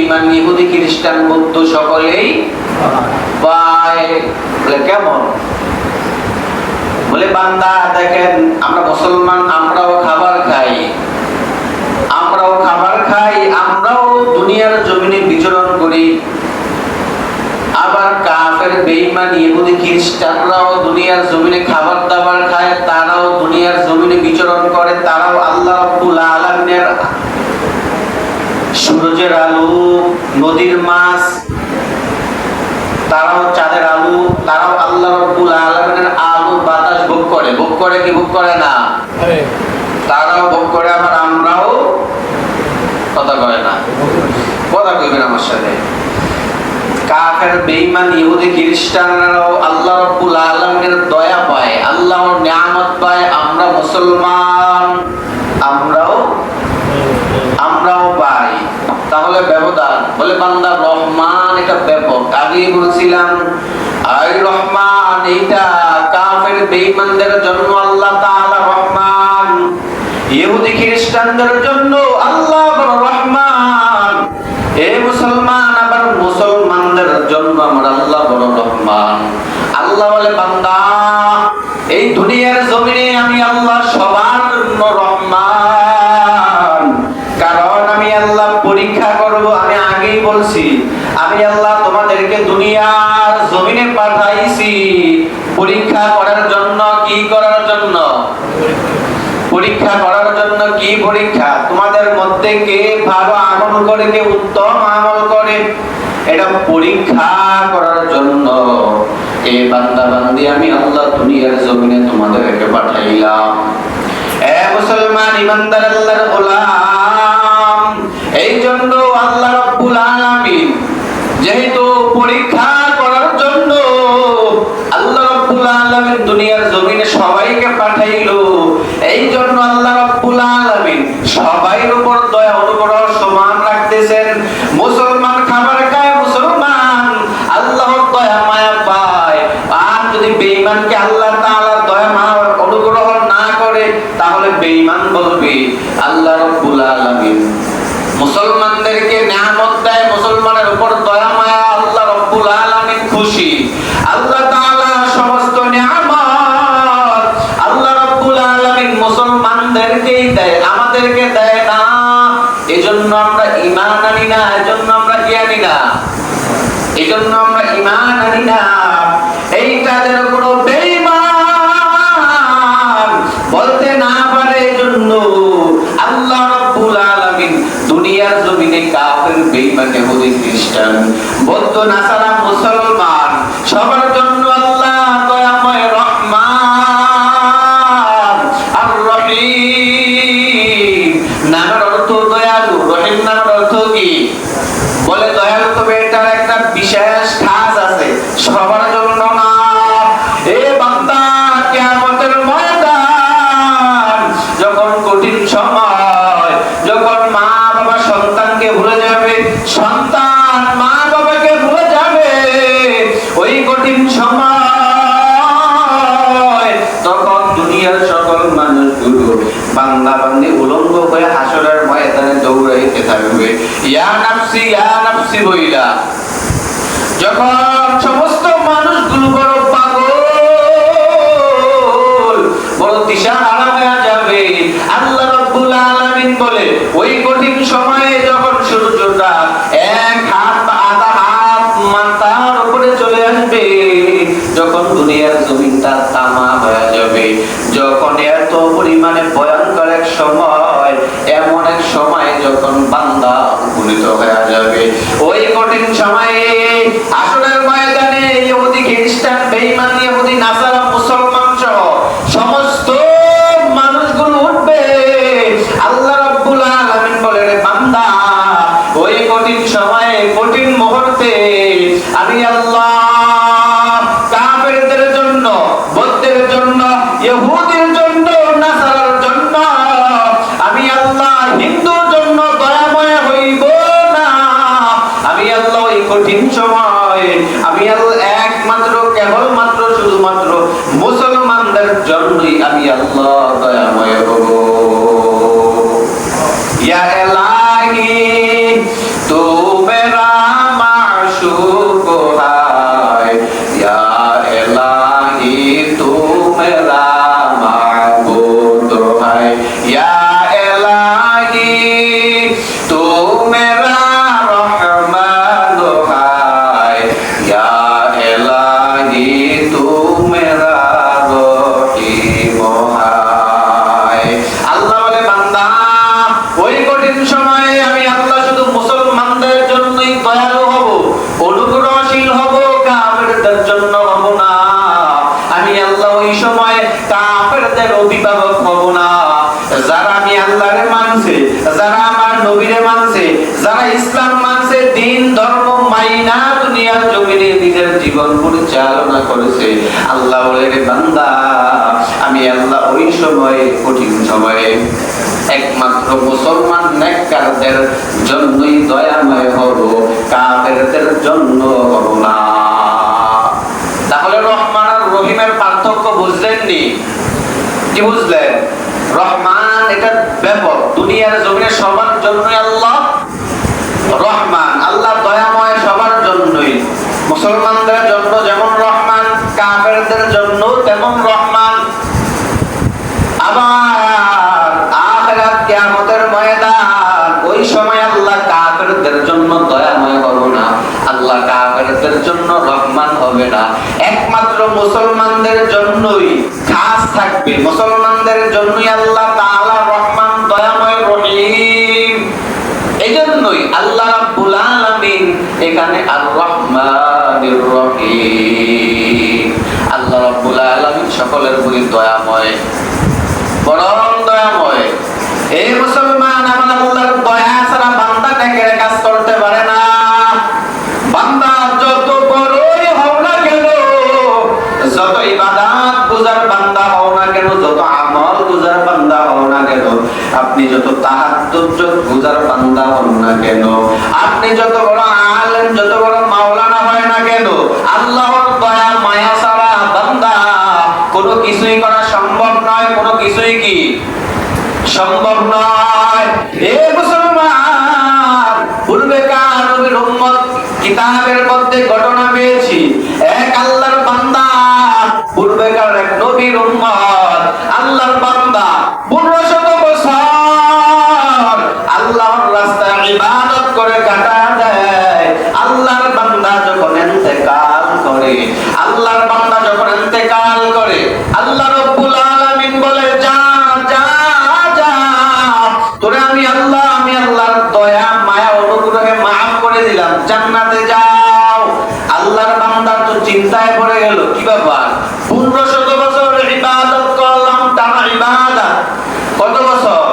বেঈমান ইহুদি খ্রিস্টান বৌদ্ধ সকলেই পায়। বলে কেমন? বলে বান্দা দেখেন, আমরা মুসলমান, আমরাও খাবার খাই, আমরাও দুনিয়ার জমিনে বিচরণ করি। আবার কাফের বেঈমান ইহুদি খ্রিস্টানরাও দুনিয়ার জমিনে খাবার দাবার খায়, তারাও দুনিয়ার জমিনে বিচরণ করে, তারাও আল্লাহ রাব্বুল আলামিনের সূর্যের আলো, নদীর মাছ, তারাও চাঁদের আলো, তারাও আল্লাহ রাব্বুল আলামিনের আলো বাতাস ভোগ করে কি ভোগ করে না? তারাও ভোগ করে, আবার আমরাও কথা কয় না। কথা কইবেন আমার সাথে। কাফের বেঈমান ইহুদি খ্রিস্টানরাও আল্লাহ রাব্বুল আলামিনের দয়া পায়, আল্লাহর নিয়ামত পায়। আমরা মুসলমান, আমরাও পাই। তাহলে ব্যবধান। বলে বান্দা রহমান এটা ব্যাপক। আগেই বলছিলাম আই রহমান এইটা কাফের বেঈমানদের জন্য আল্লাহ তাআলা রহমান, ইহুদি খ্রিস্টানদের জন্য আল্লাহ বড় রহমান। এ মুসলমান, আবার মুসলমানদের জন্য আমার আল্লাহ বড় রহমান। আল্লাহ বলে বান্দা এই দুনিয়ার জমিনে আমি আল্লাহ সবার জন্য রহমান, কারণ আমি আল্লাহ পরীক্ষা করব। আমি আগেই বলছি, আমি আল্লাহ তোমাদেরকে দুনিয়ার জমিনে পাঠাইছি পরীক্ষা করার জন্য। কি করার জন্য? পরীক্ষা করার জন্য। কি পরীক্ষা? তোমাদের মধ্যে কে ভালো আমল করে, কে উত্তম আমল করে, এটা পরীক্ষা করার জন্য এই বান্দা বান্দি আমি আল্লাহ দুনিয়ার জমিনে তোমাদেরকে পাঠাইলাম। এ মুসলমান ইমানদার আল্লাহর গোলাম, এই জন্য আল্লাহ রাব্বুল আলামিন যেহেতু পরীক্ষা করার জন্য আল্লাহ রাব্বুল আলামিন দুনিয়ার জমিনে সবাইকে পাঠাইলো, এই জন্য আল্লাহ রাব্বুল আলামিন সবার উপর দয়া অনুগ্রহ সমান রাখতেছেন। মুসলমান খাবার খায়, মুসলমান আল্লাহর দয়া মায়া পায়। আর যদি বেঈমানকে আল্লাহ তাআলা দয়া মায়া অনুগ্রহ না করে, তাহলে বেঈমান বলবে আল্লাহ রাব্বুল আলামিন মুসলমানদেরকে নিয়ামত দেয়, মুসলমানের উপর দয়া মায়া, আল্লাহ রাব্বুল আলামিন খুশি। আল্লাহ তাআলা সমস্ত নিয়ামত আল্লাহ রাব্বুল আলামিন মুসলমানদেরকেই দেয়, আমাদেরকে দেয় না। এজন্য আমরা ঈমান আনি না, এজন্য আমরা কি আনি না? এজন্য আমরা ঈমান আনি না। এইটা যেন কোনো বেঈমান বলতে না পারে, এজন্য আল্লাহ রাব্বুল আলামিন দুনিয়ার জমিনে কাফের বেঈমান ইহুদি খ্রিস্টান বৌদ্ধ নাসারা মুসলমান সবার জন্য আল্লাহ দয়াময় রহমান আর রহিম। নামের অর্থ দয়ালু, রহিম নামের অর্থ কি? বলে দয়ালু, তবে এটার একটা বিশেষ খাস আছে, সবার জন্য না। এ বান্দা কিয়ামতের ময়দান যখন কঠিন সময়, যখন মা বাবা সন্তানকে ভুলে যাবে, সন্তান মা বাবাকে ভুলে যাবে, ওই কঠিন সময় তখন দুনিয়ার সকল মানুষগুলো বান্দা বান্দি উলঙ্গ হয়ে হাসরের ময়দানে দৌড়াইতে থাকবে ইয়া নাফসি বইলা। যখন সমস্ত মানুষগুলো বড় পাগল, বড় দিশাহারা হয়ে যাবে, আল্লাহ রাব্বুল আলামিন বলে ওই কঠিন সময়ে যখন সূর্যটা এক হাত বা আধা হাত মাথার উপরে চলে আসবে, যখন দুনিয়ার জমিনটা তামা হয়ে যাবে, যখন এত পরিমাণে ভয়ঙ্কর এক সময়, এমন এক সময় যখন বান্দা উপনীত হয়ে যাবে, ওই কঠিন সময়ে আসরের ময়দানে ইহুদি খ্রিস্টান বেঈমান ইহুদি নাসারা মুসলমান সহ সমস্ত মানুষগুলো উঠবে। আল্লাহ রাব্বুল আলামিন বলে রে বান্দা, ওই কঠিন সময়ে, কঠিন মুহূর্তে আমি আল্লাহ কাফেরদের জন্য, বৌদ্ধের জন্য, ইহুদির জন্য, নাসারার জন্য, আমি আল্লাহ হিন্দুর জন্য দয়াময় হইব না। আমি আল্লাহ ওই কঠিন সময় আমি আল্লাহ একমাত্র কেবলমাত্র শুধুমাত্র মুসলমানদের জন্যই আমি আল্লাহ দয়াময় হব। ইয়া ইলাহি তু অভিভাবক হব না। যারা আমি আল্লাহরে মানছে, যারা আমার নবীরে মানছে, যারা ইসলাম মানছে, দিন ধর্ম মাইনা দুনিয়ার জমিনে নিজের জীবন পরিচালনা করেছে, আল্লাহ বলে রে বান্দা, আমি আল্লাহ ওই সময়ে, কঠিন সময়ে একমাত্র মুসলমান নেককারদের জন্যই দয়াময় হব, কাফেরদের জন্য হব না। তাহলে রহমান আর রহিমের পার্থক্য বুঝলেননি? কি বুঝলেন? রহমান এটা ব্যাপক, দুনিয়ার জমিনে সবার জন্যই আল্লাহ রহমান, আল্লাহ দয়াময় সবার জন্যই। মুসলমানদের জন্য যেমন রহমান, কাফেরদের জন্য তেমন রহমান। আবার আখিরাত কিয়ামতের ময়দান, ওই সময় আল্লাহ কাফেরদের জন্য দয়াময় হবে না, আল্লাহ কাফেরদের জন্য রহমান হবে না, একমাত্র মুসলমানদের জন্যই খাস থাকবে, মুসলমানদের জন্যই আল্লাহ তাআলা রহমান, দয়াময়, রহিম। এইজন্যই আল্লাহ রাব্বুল আলামিন এখানে আর রহমানির রহিম, আল্লাহ রাব্বুল আলামিন সকলের প্রতি দয়াময়, পরম দয়াময়। এই মুসলমান, আমার আল্লাহর দয়া ছাড়া বান্দা নেকের কাজ করতে পারে না। বান্দা যত বড়ই হও না কেন, যত ইবাদত গুজার বান্দা হও না কেন, যত আমল গুজার বান্দা হও না কেন, আপনি যত তাহাজ্জুদ গুজার বান্দা হন না কেন, আপনি যত বড় আলেম, যত বড় মাওলানা হয় না কেন, আল্লাহর দয়া মায়া ছাড়া বান্দা কোনো কিছুই করা সম্ভব নয়, কোনো কিছুই কি সম্ভব নয়। এ মুসলমান, পূর্বেকার নবীর উম্মত কিতাবের মধ্যে ঘটনা পেয়েছি, এক আল্লাহর বান্দা, পূর্বেকার এক নবীর উম্মত, আল্লাহর বান্দা 1500 বছর আল্লাহর রাস্তায় ইবাদত করে কাটা দেয়। আল্লাহর বান্দা যখন ইন্তেকাল করে, আল্লাহর বান্দা যখন ইন্তেকাল করে, আল্লাহ রাব্বুল আলামিন বলে, যা যা যা, তোরে আমি আল্লাহর দয়া মায়া অনুগ্রহে maaf করে দিলাম, জান্নাতে যাও। আল্লাহর বান্দা তো চিন্তায় পড়ে গেল, কি ব্যাপার, 1500 বছর ইবাদত করলাম, টানা ইবাদত, কত বছর,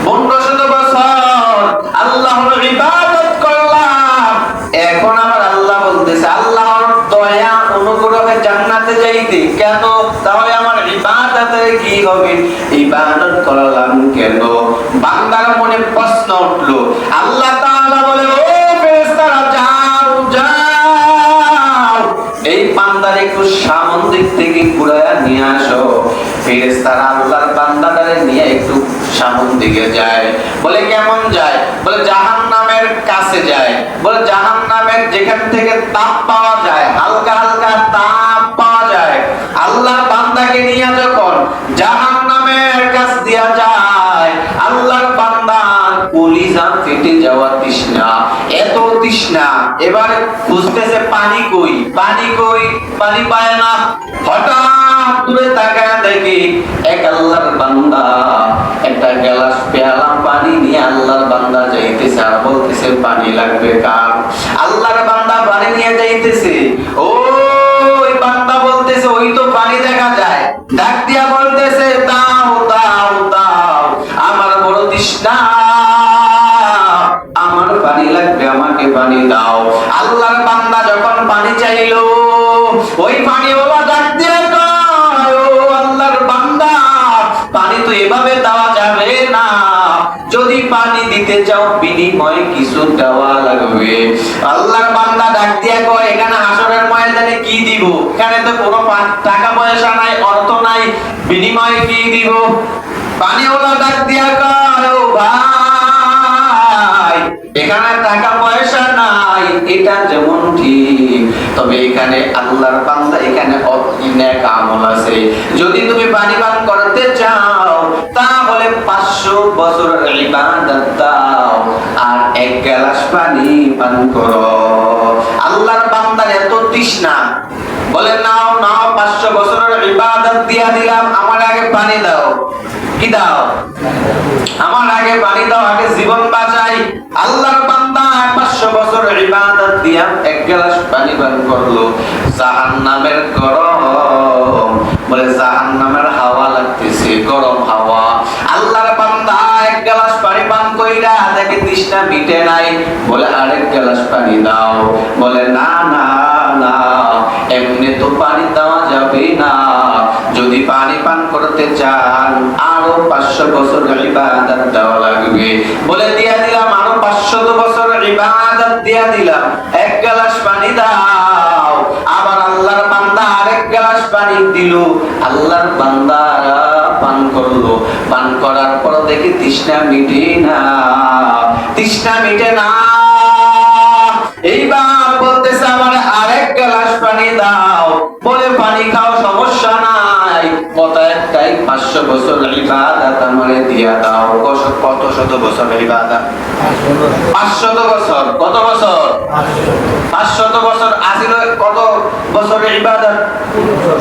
1500 বছর আল্লাহর ইবাদত করলাম, এখন আমার আল্লাহ বলতেছে আল্লাহর দয়া অনুগ্রহে জান্নাতে যাইতে, কেন? তাহলে আমার ইবাদতে কি হবে, ইবাদত করলাম কেন? বান্দার মনে প্রশ্ন উঠলো। আল্লাহ তাআলা বলে, ও ফেরেশতারা, যাও যাও, এই বান্দার একটু সামন দিক থেকে ঘুরায়া নিয়ে আসো। ফেরেশতারা আল্লাহর বান্দাটারে নিয়ে একটু সামন দিকে যায়। বলে কেমন যায়? বলে জাহান্নামের কাছে যায়। বলে জাহান্নামের যেখান থেকে তাপ পাওয়া যায়, হালকা হালকা তাপ পাওয়া যায়, আল্লাহর বান্দাকে নিয়ে যখন জাহান্নামের কাছ দিয়া যায়, আল্লাহর বান্দার কলিজা ফেটে যাওয়া তৃষ্ণা, এত তৃষ্ণা, এবারে খুঁজতেছে পানি কই, পানি কই, পানি পায় না। হঠাৎ দূরে তাকায় দেখি এক আল্লাহর বান্দা একটা গ্লাস পেয়ালা পানি নিয়ে আল্লাহর বান্দা যাইতেছে, আর বলতেছে পানি লাগবে কার? আল্লাহর বান্দা পানি নিয়ে যাইতেছে, ওই বান্দা বলতেছে ওই তো পানি দেখা যায়, ডাক দিয়া বলতেছে, দাও দাও দাও, আমার বড় তৃষ্ণা, আমার পানি লাগবে, আমাকে পানি দাও। আল্লাহর বান্দা যখন পানি চাইলো, ওই পানি বাবা ডাক দিয়ে কয়, ও আল্লাহর বান্দা, পানি তো এভাবে দেওয়া যাবে না, যদি পানি দিতে চাও বিনিময়ে কিছু দেওয়া লাগবে। আল্লাহর বান্দা ডাক দিয়া কয়, এখানে হাসরের ময়দানে কি দিব? এখানে তো কোনো টাকা পয়সা নাই, অর্থ নাই, বিনিময়ে কি দিব? পানিওয়ালা ডাক দিয়া কয়, ও ভাই, এখানে টাকা পয়সা নাই, এটা যেমন ঠিক, তবে এখানে আল্লাহর বান্দা, এখানে নেক আমল আছে, যদি তুমি পানি পান করতে চাও তাহলে 500 বছরের ইবাদত দাও আর এক গ্লাস পানি পান করো। আল্লাহর বান্দার এত তৃষ্ণা, বলে নাও নাও, 500 বছরের ইবাদত দিয়া দিলাম, আমার আগে পানি দাও। কি দাও? আমার আগে পানি দাও, আগে জীবন বাঁচাই। আল্লাহর বান্দা 500 বছর ইবাদত দিয়া এক গ্লাস পানি পান করলো, জাহান্নামের গরম বলে জাহান্নামের হাওয়া লাগতেছে, গরম হাওয়া। আল্লাহর বান্দা এক গ্লাস পানি পান কইরা দেখে তৃষ্ণা মিটে নাই, বলে আরেক গ্লাস পানি দাও। বলে না না না, এমনি তো পানি দেওয়া যাবে না, যদি পানি পান করতে চান আরো 500 বছর ইবাদত দেওয়া লাগবে। বলে দিয়া দিলাম, আরো 500 বছর ইবাদত দিয়া দিলাম, এক গ্লাস পানি দাও। আবার আল্লাহর বান্দা আরেক গ্লাস পানি দিল, আল্লাহর বান্দা পান করলো। পান করার পর দেখি তৃষ্ণা মিটে না, তৃষ্ণা মিটে না। এইবার বলতেছে আমার আরেক গ্লাস পানি দাও। বলে পানি খাও, সমস্যা নাই, কথা একটাই, 500 বছর ইবাদত আমারে দিয়া দাও। কত শত বছর ইবাদত? 500 বছর। কত বছর? 500 বছর। আসিল কত বছর ইবাদত?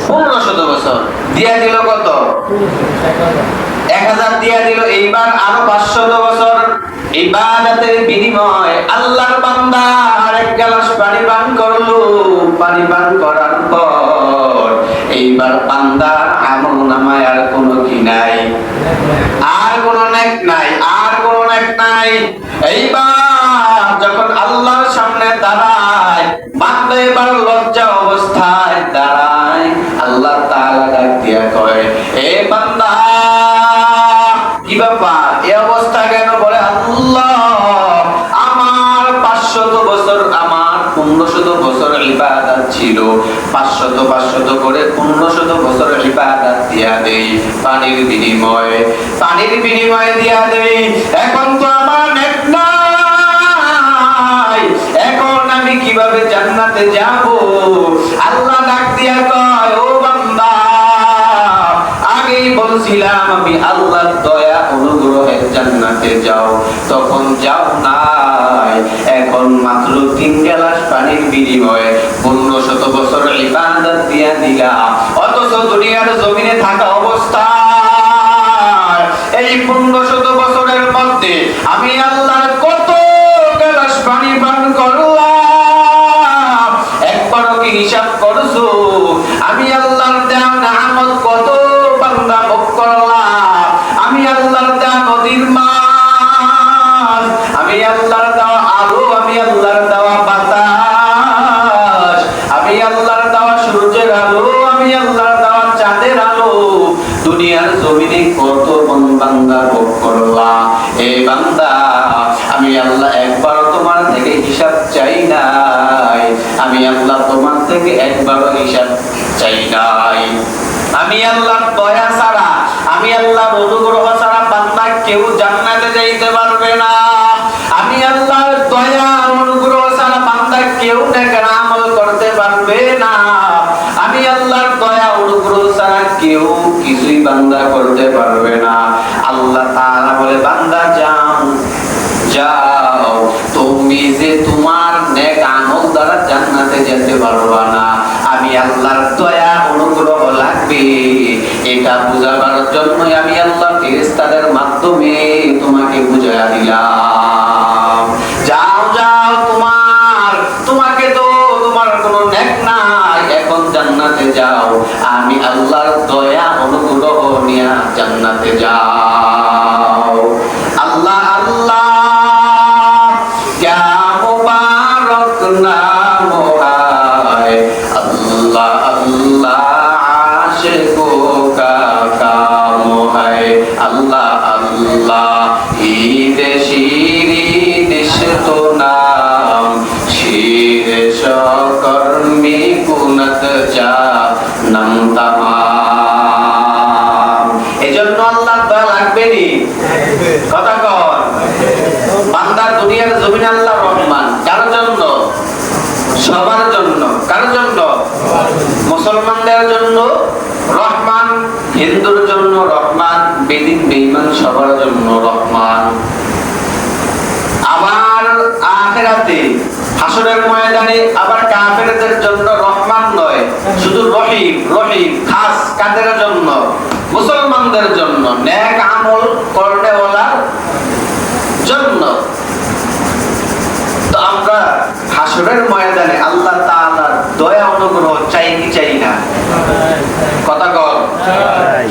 1500 বছর। দিয়া দিল কত? 1000 দিয়া দিল। এইবার আরো 500 বছর ইবাদতের বিনিময়ে আল্লাহর বান্দা আরেক গ্লাস পানি পান করলো। পানি পান করার পর এইবার বান্দার আমলনামায় আর কোনো কি নাই, আর কোনো নেক নাই, আর কোনো নেক নাই। এইবার যখন আল্লাহর সামনে দাঁড়ায়, বান্দা এবার লজ্জা অবস্থায় দাঁড়ায়। আল্লাহ তাআলা ডাক দিয়া কয়, এ বান্দা, কি ব্যাপার, এই অবস্থা কেন? বলে আল্লাহ, আমার 500 বছর, আমার 1500 বছর ইবাদত ছিল, 500 করে 1500 বছর ইবাদত দিয়া দেই পানির বিনিময়ে, পানির বিনিময়ে দিয়া দেই। এখন তো আমার নেক নাই, এখন আমি কিভাবে জান্নাতে যাব? আল্লাহ ডাক দিয়া কয়, ও বান্দা, আগেই বলছিলাম আমি আল্লাহর দয়া অনুগ্রহে জান্নাতে যাও, তখন যাও নাই। এখন মাত্র 3 গ্লাস পানির বিনিময়ে 1500 বছর ইবাদত দিয়া দিলাম, অথচ দুনিয়ার জমিনে থাকা অবস্থায় এই 1500 বছরের মধ্যে আমি আল্লাহর কত গ্লাস পানি পান করলাম, একবারও কি হিসাব করছো? আমি আল্লাহর দেওয়া নিয়ামত কত বান্দা ভোগ করলাম, আমি আল্লাহর দেওয়া নদীর মাছ, আমি আল্লাহর দেওয়া আলো, আমি আল্লাহর দেওয়া বাতাস, আমি আল্লাহর দেওয়া সূর্যের আলো, আমি আল্লাহর দেওয়া চাঁদের আলো, দুনিয়ার জমিনে কত বান্দা ভোগ করলাম। এই বান্দা, আমি আল্লাহ একবারও তোমার থেকে হিসাব চাই নাই, আমি আল্লাহ তোমার থেকে একবারও হিসাব চাই নাই। আমি আল্লাহর দয়া ছাড়া, আমি আল্লাহর অনুগ্রহ ছাড়া বান্দা কেউ জান্নাতে যাইতে পারবে না। আমি আল্লাহর দয়া অনুগ্রহ ছাড়া বান্দা কেউ নেকের আমল করতে পারবে না। আমি আল্লাহর দয়া অনুগ্রহ ছাড়া কেউ কিছুই বান্দা করতে পারবে না। আল্লাহ তাআলা বলে, বান্দা যাও, যাও, তুমি যে তোমার নেক আমল দ্বারা জান্নাতে যেতে পারবা না, আমি আল্লাহর দয়া অনুগ্রহ লাগবে, এটা বুঝাবার জন্যই আমি আল্লাহ ফেরেশতাদের মাধ্যমে তোমাকে বুঝাইয়া দিলাম। যাও যাও, তোমাকে তো তোমার কোনো নেক নাই, এখন জান্নাতে যাও, আমি আল্লাহর দয়া অনুগ্রহ নিয়ে জান্নাতে যাও। আল্লাহ আল্লাহ, क्या मुबारक नाम है, अल्लाह अल्लाह आशिकों का काम है, अल्लाह अल्लाह ईद शीरीन तो नाम, शीर शकर मिकुनत जानम तमाम। এজন্য আল্লাহ দয়া লাগবে নি, কথা কর। বান্দা দুনিয়ার জমিনে আল্লাহ রহমান, কার জন্য? সবার জন্য। কার জন্য? মুসলমানদের জন্য রহমান, হিন্দুর জন্য রহমান, বেদিন বেঈমান সবার জন্য রহমান। আবার আখিরাতে হাসরের ময়দানে আবার কাফেরদের জন্য রহমান নয়, শুধু রহিম। রহিম খাস কাদের জন্য? মুসলমানদের জন্য, নেক আমল করনেওয়ালার জন্য। তো আমরা হাসরের ময়দানে আল্লাহ তাআলার দয়া অনুগ্রহ চাই কি চাই না? কথা কর।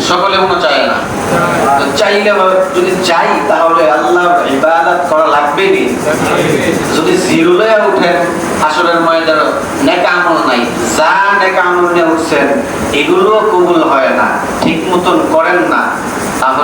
সকলে মনে চায় না। তো চাইলে যদি চাই তাহলে আল্লাহর ইবাদত করা লাগবে নি। যদি জিরো লয়ে উঠেন হাসরের ময়দানে, নেক আমল নাই, যা নেক আমল নিয়ে উঠছেন এগুলো কবুল হয় না, ঠিক মতন করেন না, তাহলে